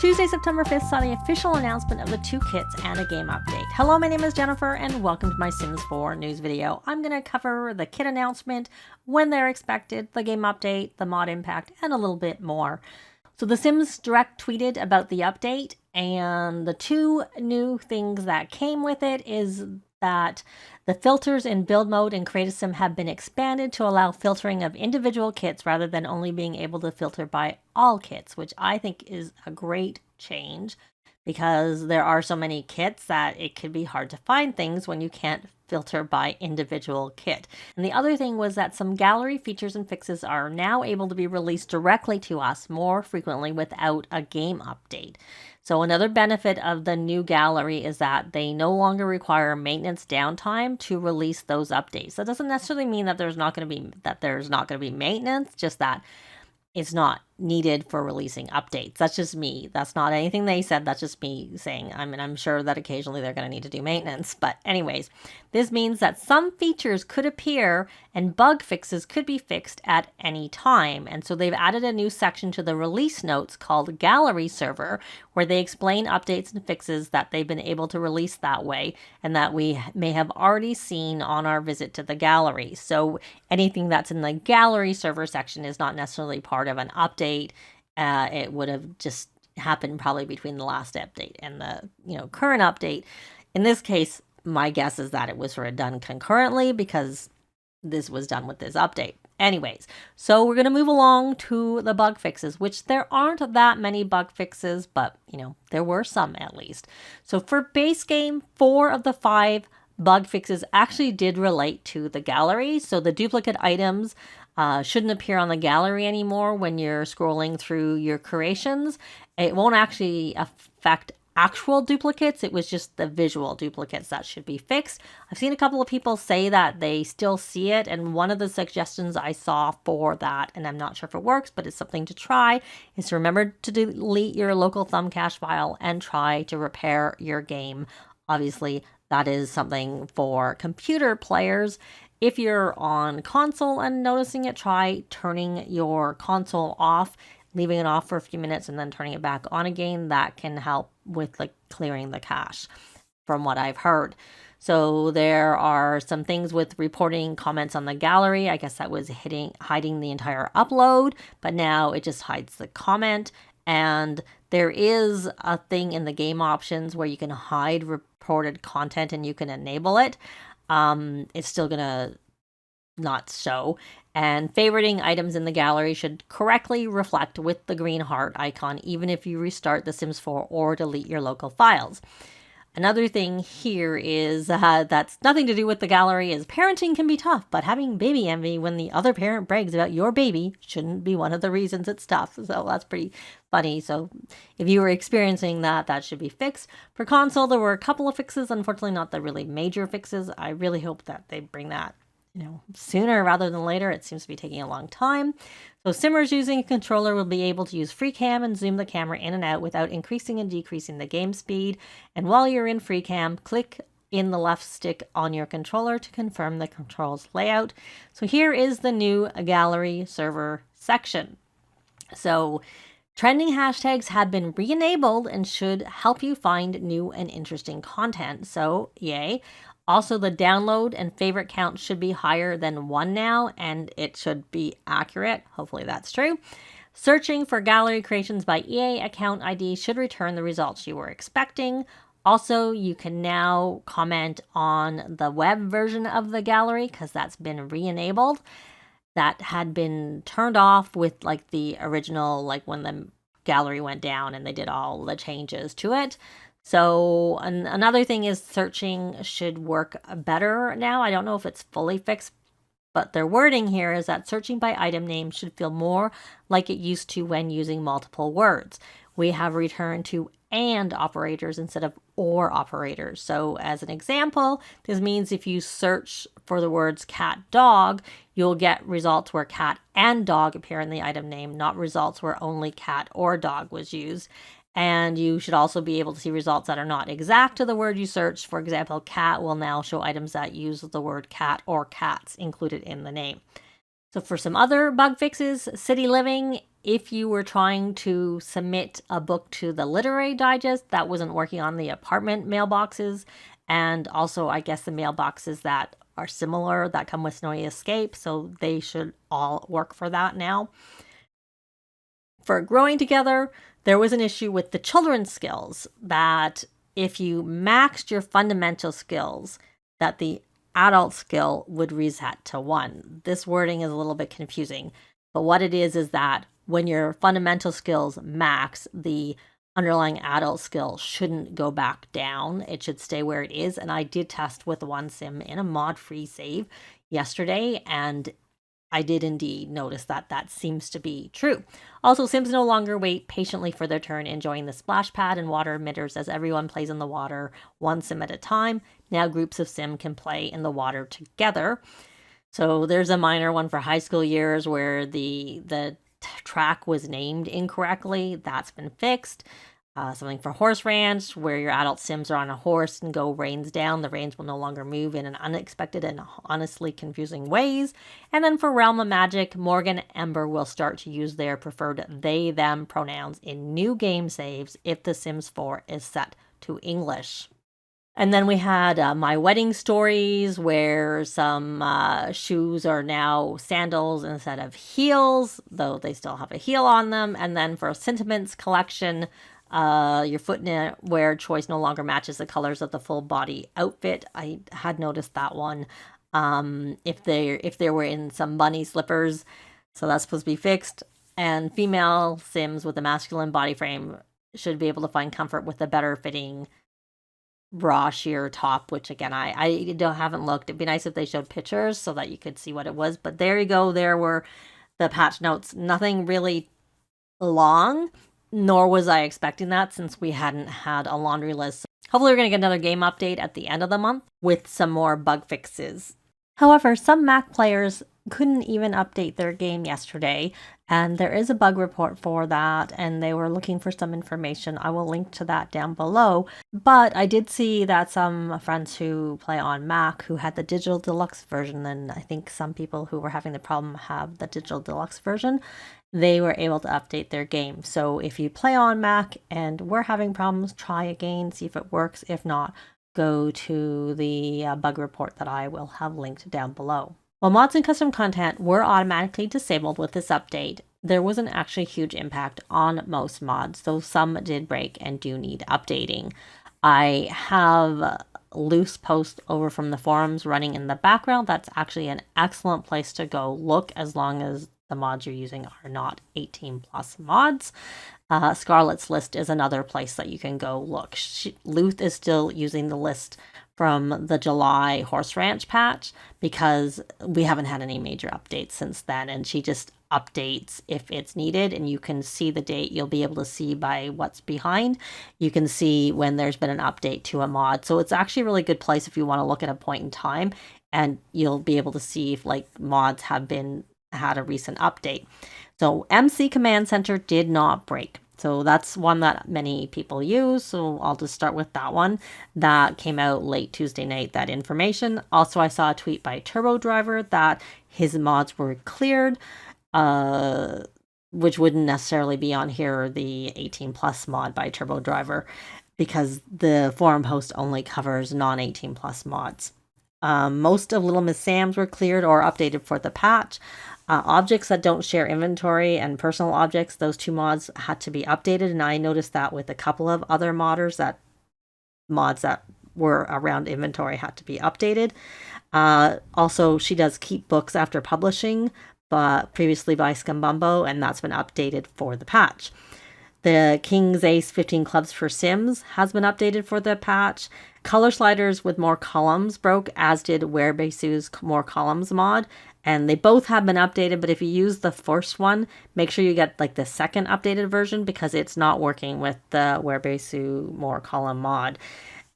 Tuesday, September 5th saw the official announcement of the 2 kits and a game update. Hello, my name is Jennifer and welcome to my Sims 4 news video. I'm going to cover the kit announcement, when they're expected, the game update, the mod impact, and a little bit more. So the Sims Direct tweeted about the update, and the 2 new things that came with it is that the filters in build mode and creative sim have been expanded to allow filtering of individual kits rather than only being able to filter by all kits, which I think is a great change because there are so many kits that it could be hard to find things when you can't filter by individual kit. And the other thing was that some gallery features and fixes are now able to be released directly to us more frequently without a game update. So another benefit of the new gallery is that they no longer require maintenance downtime to release those updates. That doesn't necessarily mean that there's not going to be maintenance, just that it's not needed for releasing updates. That's just me. That's not anything they said. That's just me saying, I'm sure that occasionally they're going to need to do maintenance. But anyways, this means that some features could appear and bug fixes could be fixed at any time. And so they've added a new section to the release notes called Gallery Server, where they explain updates and fixes that they've been able to release that way and that we may have already seen on our visit to the gallery. So anything that's in the Gallery Server section is not necessarily part of an update. It would have just happened probably between the last update and the current update. In this case, my guess is that it was sort of done concurrently because this was done with this update. Anyways, so we're going to move along to the bug fixes, which there aren't that many bug fixes, but there were some at least. So for base game, 4 of the 5 bug fixes actually did relate to the gallery. So the duplicate items shouldn't appear on the gallery anymore when you're scrolling through your creations. It won't actually affect actual duplicates. It was just the visual duplicates that should be fixed. I've seen a couple of people say that they still see it, and one of the suggestions I saw for that, and I'm not sure if it works, but it's something to try, is to remember to delete your local thumb cache file and try to repair your game. Obviously, that is something for computer players. If you're on console and noticing it, try turning your console off, leaving it off for a few minutes and then turning it back on again. That can help with clearing the cache from what I've heard. So there are some things with reporting comments on the gallery. I guess that was hiding the entire upload, but now it just hides the comment. And there is a thing in the game options where you can hide reported content and you can enable it. It's still gonna not show. And favoriting items in the gallery should correctly reflect with the green heart icon, even if you restart The Sims 4 or delete your local files. Another thing here is that's nothing to do with the gallery is parenting can be tough, but having baby envy when the other parent brags about your baby shouldn't be one of the reasons it's tough. So that's pretty funny. So if you were experiencing that, that should be fixed. For console, there were a couple of fixes, unfortunately not the really major fixes. I really hope that they bring that sooner rather than later. It seems to be taking a long time. So simmers using a controller will be able to use free cam and zoom the camera in and out without increasing and decreasing the game speed. And while you're in free cam, click in the left stick on your controller to confirm the controls layout. So here is the new gallery server section. So trending hashtags have been re-enabled and should help you find new and interesting content. So yay. Also, the download and favorite count should be higher than 1 now, and it should be accurate. Hopefully that's true. Searching for gallery creations by EA account ID should return the results you were expecting. Also, you can now comment on the web version of the gallery because that's been re-enabled. That had been turned off with the original, when the gallery went down and they did all the changes to it. So another thing is searching should work better now. I don't know if it's fully fixed, but their wording here is that searching by item name should feel more like it used to when using multiple words. We have returned to and operators instead of or operators. So as an example, this means if you search for the words cat, dog, you'll get results where cat and dog appear in the item name, not results where only cat or dog was used. And you should also be able to see results that are not exact to the word you searched. For example, cat will now show items that use the word cat or cats included in the name. So for some other bug fixes, city living if you were trying to submit a book to the Literary Digest, that wasn't working on the apartment mailboxes. And also, I guess the mailboxes that are similar that come with Snowy Escape, so they should all work for that now. For Growing Together, there was an issue with the children's skills that if you maxed your fundamental skills, that the adult skill would reset to 1. This wording is a little bit confusing, but what it is that when your fundamental skills max, the underlying adult skill shouldn't go back down. It should stay where it is. And I did test with one sim in a mod-free save yesterday, and I did indeed notice that that seems to be true. Also, Sims no longer wait patiently for their turn enjoying the splash pad and water emitters as everyone plays in the water one sim at a time. Now groups of sim can play in the water together. So there's a minor one for high school years where the track was named incorrectly. That's been fixed. Something for Horse Ranch, where your adult Sims are on a horse and go reins down. The reins will no longer move in an unexpected and honestly confusing ways. And then for Realm of Magic, Morgan and Ember will start to use their preferred they/them pronouns in new game saves if The Sims 4 is set to English. And then we had My Wedding Stories, where some shoes are now sandals instead of heels, though they still have a heel on them. And then for Sentiments Collection, your footwear choice no longer matches the colors of the full body outfit. I had noticed that one. If they were in some bunny slippers, so that's supposed to be fixed. And female Sims with a masculine body frame should be able to find comfort with a better fitting bra sheer top, which again I haven't looked. It'd be nice if they showed pictures so that you could see what it was. But there you go. There were the patch notes. Nothing really long. Nor was I expecting that since we hadn't had a laundry list. Hopefully we're going to get another game update at the end of the month with some more bug fixes. However, some Mac players couldn't even update their game yesterday, and there is a bug report for that, and they were looking for some information. I will link to that down below. But I did see that some friends who play on Mac who had the Digital Deluxe version, and I think some people who were having the problem have the Digital Deluxe version, they were able to update their game. So if you play on Mac and we're having problems, try again, see if it works. If not, go to the bug report that I will have linked down below. While mods and custom content were automatically disabled with this update, there wasn't actually a huge impact on most mods, though some did break and do need updating. I have loose posts over from the forums running in the background. That's actually an excellent place to go look as long as the mods you're using are not 18 plus mods. Scarlett's list is another place that you can go look. Luth is still using the list from the July Horse Ranch patch because we haven't had any major updates since then, and she just updates if it's needed, and you can see the date. You'll be able to see by what's behind. You can see when there's been an update to a mod. So it's actually a really good place if you want to look at a point in time, and you'll be able to see if like mods have had a recent update. So MC Command Center did not break. So that's one that many people use. So I'll just start with that one. That came out late Tuesday night, that information. Also, I saw a tweet by Turbo Driver that his mods were cleared, which wouldn't necessarily be on here, the 18 plus mod by Turbo Driver, because the forum post only covers non-18 plus mods. Most of Little Miss Sam's were cleared or updated for the patch. Objects that don't share inventory and personal objects, those two mods had to be updated, and I noticed that with a couple of other modders that mods that were around inventory had to be updated. Also, she does keep books after publishing, but previously by Scumbumbo, and that's been updated for the patch. The King's Ace 15 Clubs for Sims has been updated for the patch. Color sliders with more columns broke, as did Werebesu's More Columns mod. And they both have been updated, but if you use the first one, make sure you get like the second updated version because it's not working with the Werebesu More Column mod.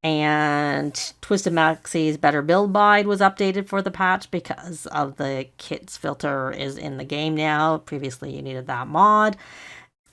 And Twisted Maxie's Better Build Guide was updated for the patch because of the kits filter is in the game now. Previously, you needed that mod.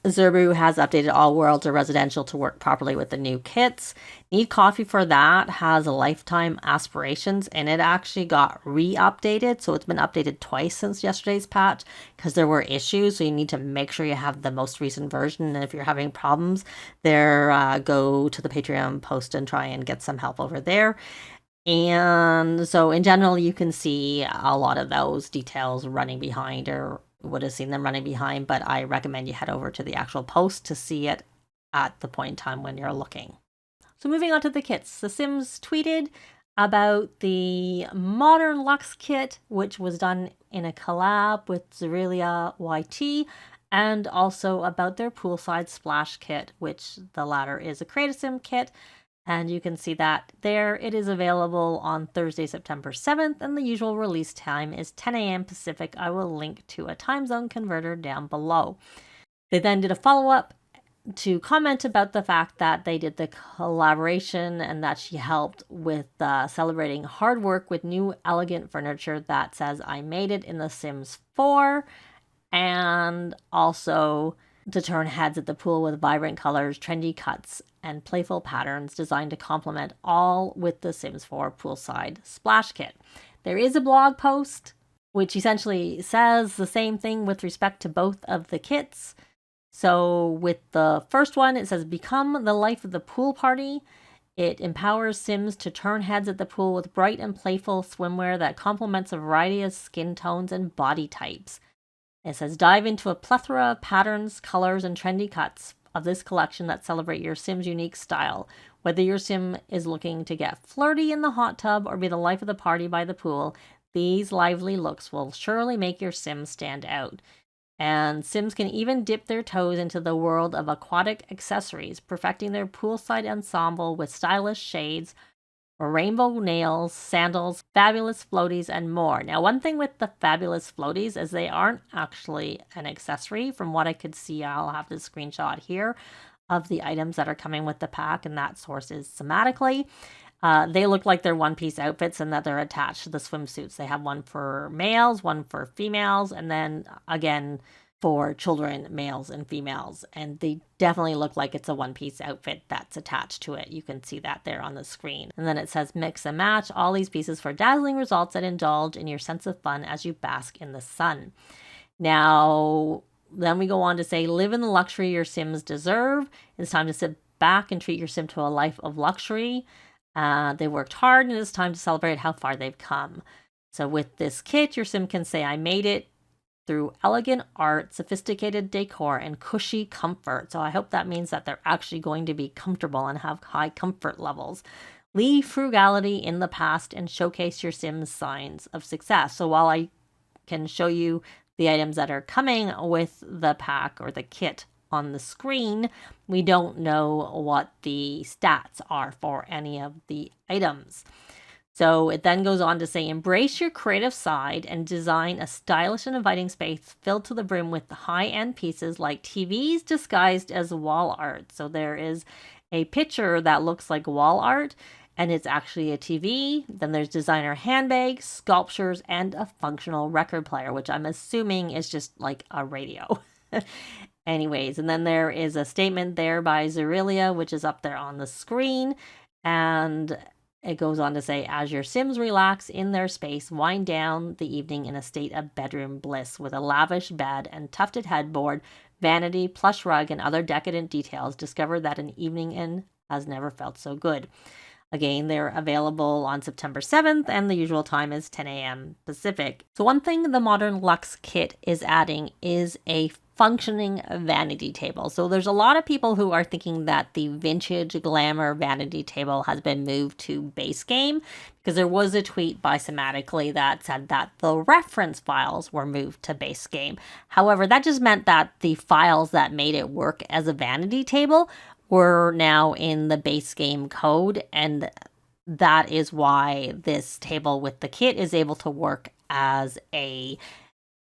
Zerbu has updated all worlds of residential to work properly with the new kits. Need Coffee for that has lifetime aspirations, and it actually got re-updated. So it's been updated twice since yesterday's patch because there were issues. So you need to make sure you have the most recent version. And if you're having problems there, go to the Patreon post and try and get some help over there. And so in general, you can see a lot of those details running behind, or would have seen them running behind, but I recommend you head over to the actual post to see it at the point in time when you're looking. So moving on to the kits, The Sims tweeted about the Modern Luxe kit, which was done in a collab with Zerelia YT, and also about their poolside splash kit, which the latter is a Create a Sim kit. And you can see that there. It is available on Thursday, September 7th, and the usual release time is 10 a.m. Pacific. I will link to a time zone converter down below. They then did a follow-up to comment about the fact that they did the collaboration and that she helped with celebrating hard work with new elegant furniture that says I made it in The Sims 4, and also to turn heads at the pool with vibrant colors, trendy cuts, and playful patterns designed to complement all with the Sims 4 poolside splash kit. There is a blog post which essentially says the same thing with respect to both of the kits. So with the first one, it says, become the life of the pool party. It empowers Sims to turn heads at the pool with bright and playful swimwear that complements a variety of skin tones and body types. It says, dive into a plethora of patterns, colors, and trendy cuts of this collection that celebrate your Sim's unique style. Whether your Sim is looking to get flirty in the hot tub or be the life of the party by the pool, these lively looks will surely make your Sim stand out. And Sims can even dip their toes into the world of aquatic accessories, perfecting their poolside ensemble with stylish shades, rainbow nails, sandals, fabulous floaties, and more. Now, one thing with the fabulous floaties is they aren't actually an accessory. From what I could see, I'll have the screenshot here of the items that are coming with the pack, and that source is SimMattically. They look like they're one-piece outfits and that they're attached to the swimsuits. They have one for males, one for females, and then again for children, males and females. And they definitely look like it's a one-piece outfit that's attached to it. You can see that there on the screen. And then it says mix and match all these pieces for dazzling results that indulge in your sense of fun as you bask in the sun. Now, then we go on to say, live in the luxury your Sims deserve. It's time to sit back and treat your Sim to a life of luxury. They worked hard, and it's time to celebrate how far they've come. So with this kit, your Sim can say, I made it, through elegant art, sophisticated decor, and cushy comfort. So I hope that means that they're actually going to be comfortable and have high comfort levels. Leave frugality in the past and showcase your Sim's signs of success. So while I can show you the items that are coming with the pack or the kit on the screen, we don't know what the stats are for any of the items. So it then goes on to say, embrace your creative side and design a stylish and inviting space filled to the brim with high-end pieces like TVs disguised as wall art. So there is a picture that looks like wall art, and it's actually a TV. Then there's designer handbags, sculptures, and a functional record player, which I'm assuming is just like a radio. Anyways, and then there is a statement there by Zerelia, which is up there on the screen, and it goes on to say, as your Sims relax in their space, wind down the evening in a state of bedroom bliss with a lavish bed and tufted headboard, vanity, plush rug, and other decadent details. Discover that an evening in has never felt so good. Again, they're available on September 7th, and the usual time is 10 a.m. Pacific. So one thing the Modern Luxe kit is adding is a functioning vanity table. So there's a lot of people who are thinking that the vintage glamour vanity table has been moved to base game, because there was a tweet by SimMattically that said that the reference files were moved to base game. However, that just meant that the files that made it work as a vanity table were now in the base game code, and that is why this table with the kit is able to work as a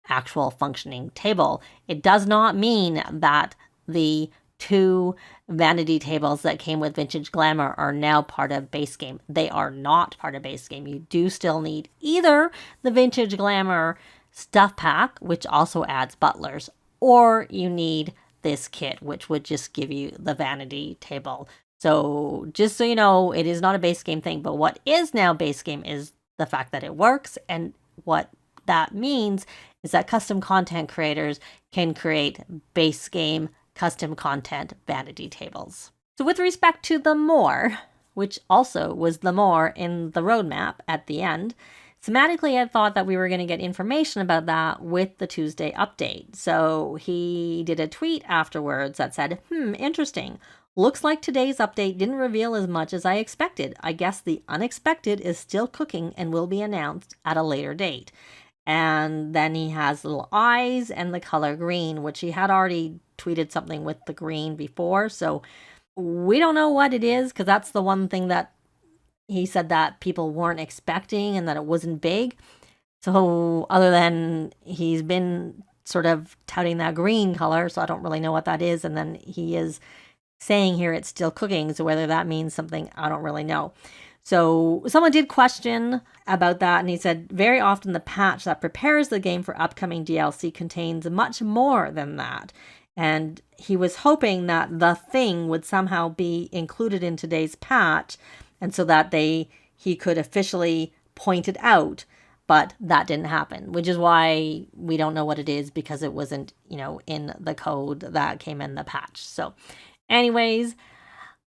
actual functioning table. It does not mean that the two vanity tables that came with Vintage Glamour are now part of base game. They are not part of base game. You do still need either the Vintage Glamour stuff pack, which also adds butlers, or you need this kit, which would just give you the vanity table. So just so you know, it is not a base game thing, but what is now base game is the fact that it works. And what that means is that custom content creators can create base game custom content vanity tables. So with respect to the more, which also was the more in the roadmap at the end, SimMattically had thought that we were going to get information about that with the Tuesday update. So he did a tweet afterwards that said, interesting. Looks like today's update didn't reveal as much as I expected. I guess the unexpected is still cooking and will be announced at a later date. And then he has little eyes and the color green, which he had already tweeted something with the green before. So we don't know what it is, because that's the one thing that he said that people weren't expecting and that it wasn't big. So other than he's been sort of touting that green color, so I don't really know what that is. And then he is saying here it's still cooking. So whether that means something, I don't really know. So someone did question about that, and he said, very often the patch that prepares the game for upcoming DLC contains much more than that. And he was hoping that the thing would somehow be included in today's patch, and so that he could officially point it out, but that didn't happen, which is why we don't know what it is, because it wasn't, in the code that came in the patch. So anyways,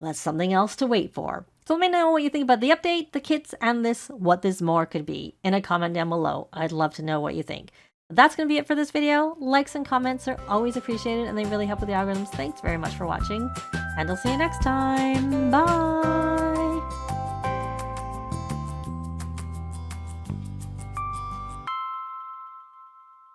that's something else to wait for. So let me know what you think about the update, the kits, and what this more could be in a comment down below. I'd love to know what you think. That's going to be it for this video. Likes and comments are always appreciated, and they really help with the algorithms. Thanks very much for watching, and I'll see you next time. Bye!